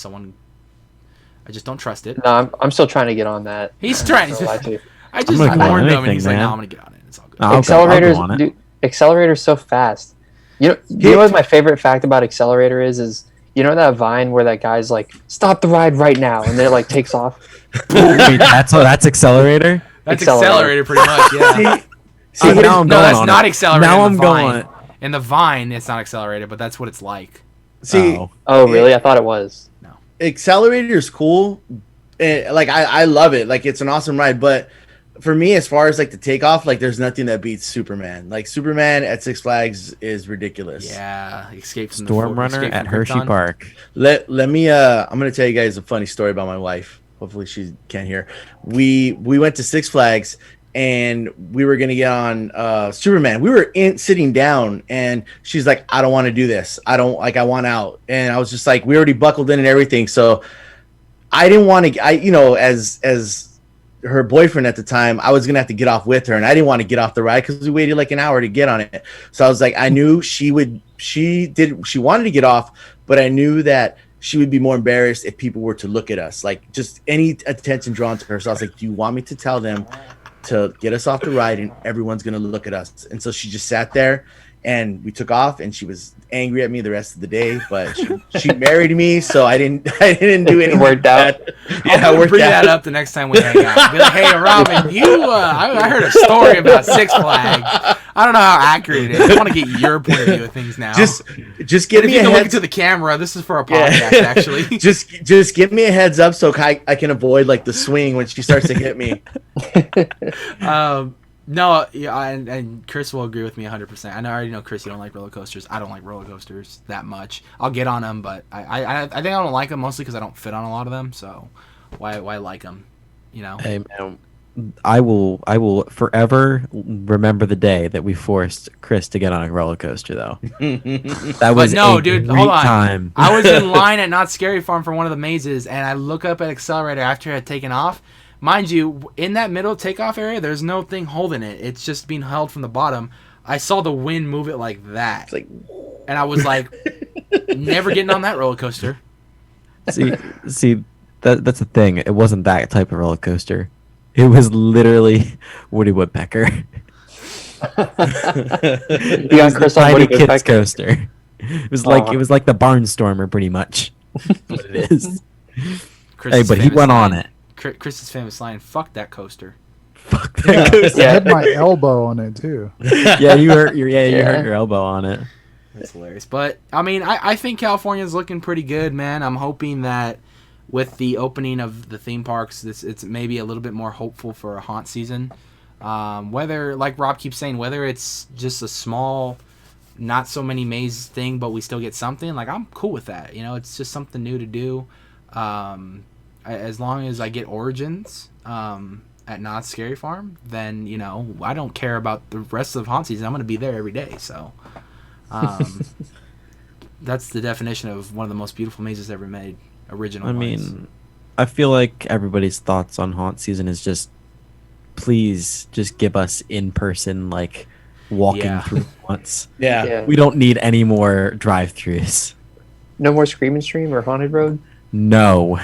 I just don't trust it. No, I'm still trying to get on that. He's trying to. I just warned him, and he's like, "No, I'm gonna get on it. It's all good." Accelerator's so fast. You know what my favorite fact about Accelerator is you know that Vine where that guy's like, "Stop the ride right now," and then it like takes off. That's Accelerator. That's Accelerator, pretty much. Yeah. Now I'm going that's on not it. Accelerator. Now I'm going. In the Vine, it's not Accelerator, but that's what it's like. Oh, really? I thought it was. Accelerator is cool. Like I love it. Like it's an awesome ride, but for me, as far as like the takeoff, like there's nothing that beats Superman. Like Superman at Six Flags is ridiculous. Yeah, Escape from Storm Runner at Hershey Park. Let me I'm gonna tell you guys a funny story about my wife. Hopefully she can't hear. We went to Six Flags and we were gonna get on Superman. We were sitting down, and she's like, "I don't want to do this. I want out." And I was just like, we already buckled in and everything, so I didn't want to. As her boyfriend at the time, I was gonna have to get off with her, and I didn't want to get off the ride because we waited like an hour to get on it. So I was like, I knew she wanted to get off, but I knew that she would be more embarrassed if people were to look at us, like just any attention drawn to her. So I was like, do you want me to tell them to get us off the ride and everyone's gonna look at us? And so she just sat there, and we took off, and she was angry at me the rest of the day, but she married me, so I didn't do anything. Worked out. Yeah, we'll bring that up the next time we hang out. Be like, "Hey, Robin, I heard a story about Six Flags. I don't know how accurate it is. I want to get your point of view of things now." Just give me a heads. Look into the camera. This is for a podcast, actually. Just give me a heads up so I can avoid like the swing when she starts to hit me. No, yeah, and Chris will agree with me 100%. I already know, Chris, you don't like roller coasters. I don't like roller coasters that much. I'll get on them, but I think I don't like them mostly because I don't fit on a lot of them. So why like them? You know. Hey man, I will forever remember the day that we forced Chris to get on a roller coaster. Though that was dude, great hold on. time. I was in line at Knott Scary Farm for one of the mazes, and I look up at accelerator after it had taken off. Mind you, in that middle takeoff area, there's no thing holding it. It's just being held from the bottom. I saw the wind move it like that. Like, and I was like, never getting on that roller coaster. See, that's the thing. It wasn't that type of roller coaster. It was literally Woody Woodpecker. You got Chris on Tiny Woody kids Woodpecker? coaster. It was like the Barnstormer, pretty much. What it is. Hey, but he went on it. Chris's famous line, "Fuck that coaster." Fuck that coaster. I hit my elbow on it too. Yeah, you hurt your elbow on it. That's hilarious. But I mean, I think California's looking pretty good, man. I'm hoping that with the opening of the theme parks, it's maybe a little bit more hopeful for a haunt season. Whether, like Rob keeps saying, whether it's just a small, not so many maze thing, but we still get something, like I'm cool with that. You know, it's just something new to do. As long as I get Origins at Knott Scary Farm, then, you know, I don't care about the rest of haunt season. I'm going to be there every day. So that's the definition of one of the most beautiful mazes ever made. Original. I mean, I feel like everybody's thoughts on haunt season is just, please just give us in person, like walking through once. yeah. We don't need any more drive-throughs. No more Scream and Stream or Haunted Road? No.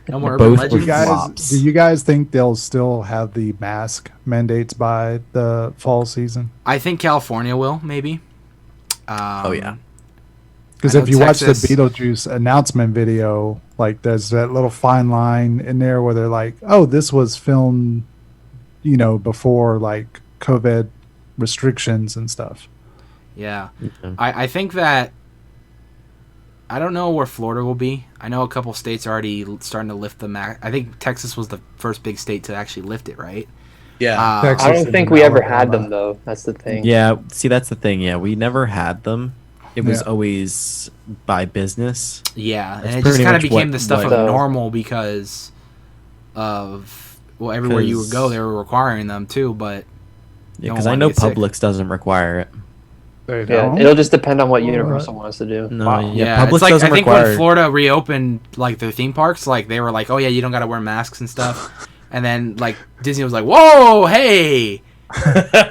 no more both Urban were Legends. flops. Do you guys think they'll still have the mask mandates by the fall season? I think California will, maybe. Oh, yeah. Because I know if you watch the Texas- Beetlejuice announcement video, like there's that little fine line in there where they're like, "Oh, this was filmed, you know, before like COVID restrictions and stuff." Yeah. Yeah. I think that I don't know where Florida will be. I know a couple states are already starting to lift the max. I think Texas was the first big state to actually lift it, right? Yeah. Texas I don't and think we ever had Alabama. them, though. That's the thing. Yeah, see, that's the thing. Yeah, we never had them. It was Yeah. always by business. Yeah, That's and it just pretty kind of much became what- the stuff what- of normal because of, well, everywhere you would go, they were requiring them too, but Yeah, Don't because I wanna know get sick. Publix doesn't require it. They Yeah, don't? it'll just depend on what Alright. Universal wants to do. No, Wow. yeah, Publix it's like doesn't I think require. when Florida reopened like their theme parks, like they were like, oh yeah, you don't got to wear masks and stuff, and then like Disney was like, whoa, hey,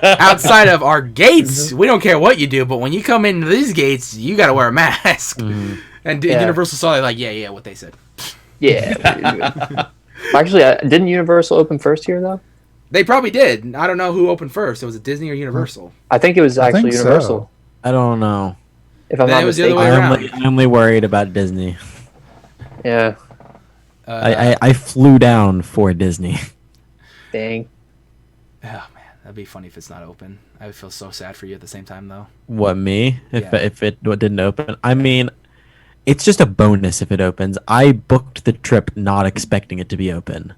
outside of our gates, we don't care what you do, but when you come into these gates, you got to wear a mask. Mhm. And Yeah. Universal saw that, like, yeah, what they said. Yeah. Actually, didn't Universal open first here, though? They probably did. I don't know who opened first. It was Disney or Universal. I think it was I actually think so. Universal. I don't know. If I'm Then not it was the other mistaken. way around. I'm only worried about Disney. Yeah. I flew down for Disney. Dang. Oh man, that'd be funny if it's not open. I would feel so sad for you at the same time, though. What, me? If Yeah. if it didn't open, I mean, it's just a bonus if it opens. I booked the trip not expecting it to be open.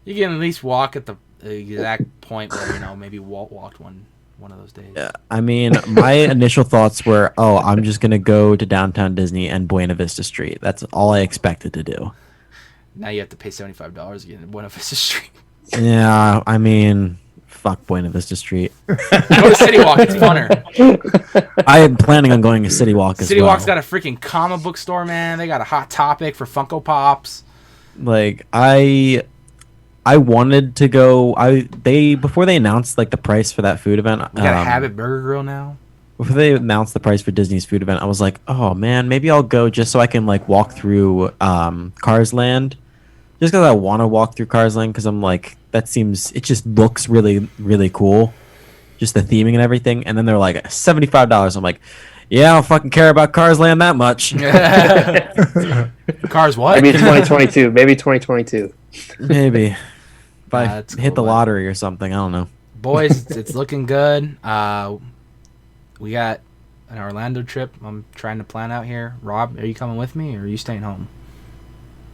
You can at least walk at the exact point where maybe Walt walked one of those days. Yeah, I mean, my initial thoughts were, oh, I'm just gonna go to downtown Disney and Buena Vista Street. That's all I expected to do. Now you have to pay $75 again in Buena Vista Street. Yeah, I mean, fuck Buena Vista Street. Go to City Walk. It's funner. I am planning on going to City Walk as City well. Walk's got a freaking comic book store, man. They got a Hot Topic for Funko Pops. Like I wanted to go. Before they announced like the price for that food event. We got a Habit Burger Grill now. Before they announced the price for Disney's food event, I was like, oh man, maybe I'll go just so I can like walk through Cars Land. Just because I want to walk through Cars Land, because I'm like, it just looks really, really cool. Just the theming and everything. And then they're like, $75. I'm like, yeah, I don't fucking care about Cars Land that much. Cars what? Maybe 2022. Maybe 2022. Maybe. If I That's hit the cool, lottery or something, I don't know. Boys, it's looking good. We got an Orlando trip I'm trying to plan out here. Rob, are you coming with me or are you staying home?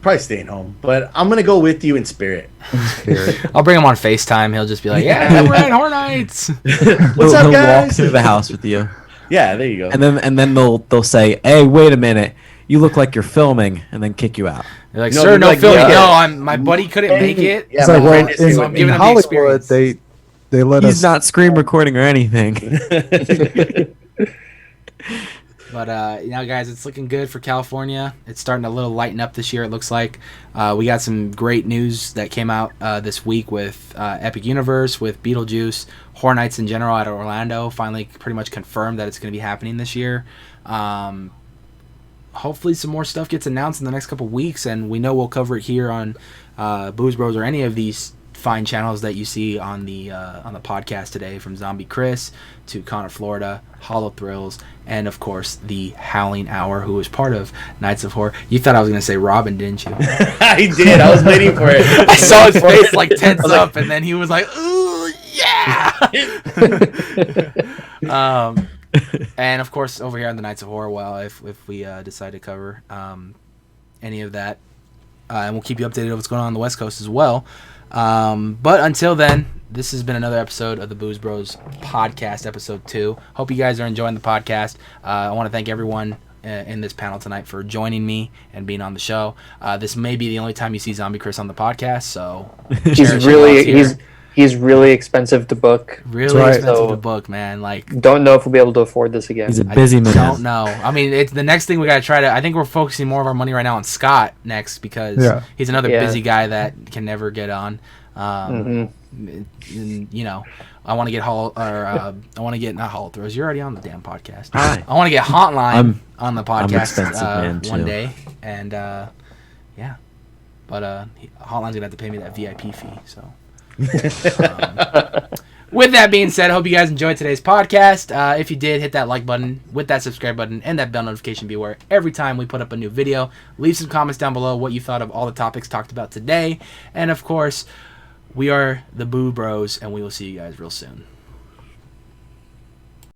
probably staying home, but I'm gonna go with you in spirit. I'll bring him on FaceTime. He'll just be like, "Yeah, we're at Horror Nights." What's up, He'll guys? walk through the house with you, Yeah, there you go. and then they'll say, "Hey, wait a minute, you look like you're filming," and then kick you out. They're like, No, "Sir, they'd be no like, filming. yeah. No, my buddy couldn't make it." Yeah, It's my like, well, friend is so I'm in giving him the Hollywood, experience. they let He's us. not screen recording or anything. But guys, it's looking good for California. It's starting to lighten up this year, it looks like. We got some great news that came out this week with Epic Universe, with Beetlejuice, Horror Nights in general out of Orlando. Finally pretty much confirmed that it's going to be happening this year. Hopefully some more stuff gets announced in the next couple weeks, and we know we'll cover it here on Booze Bros or any of these fine channels that you see on the podcast today, from ZombieChris to Connor Florida, Hallowed Thrills, and of course the Howling Hour, who was part of Nights of Horror. You thought I was going to say Robin, didn't you? I did. I was waiting for it. I saw his face like tense up, and then he was like, "Ooh, yeah!" And of course, over here on the Nights of Horror, well, if we decide to cover any of that, and we'll keep you updated on what's going on the West Coast as well. But until then, this has been another episode of the Booze Bros podcast, episode 2. Hope you guys are enjoying the podcast. I want to thank everyone in this panel tonight for joining me and being on the show. This may be the only time you see ZombieChris on the podcast, so he's really expensive to book. Really right. expensive to book, man. Like, Don't know if we'll be able to afford this again. He's a busy man. don't know. I mean, it's the next thing we gotta try to. I think we're focusing more of our money right now on Scott next, because he's another busy guy that can never get on. And, you know, I want to get not Hall Throws. You're already on the damn podcast. Hi. I want to get Hotline on the podcast expensive man, one too. day, and yeah. But Hotline's gonna have to pay me that VIP fee. So, with that being said, I hope you guys enjoyed today's podcast. If you did, hit that like button, with that subscribe button, and that bell notification, be aware every time we put up a new video. Leave some comments down below what you thought of all the topics talked about today, and of course, we are the Boo Bros, and we will see you guys real soon.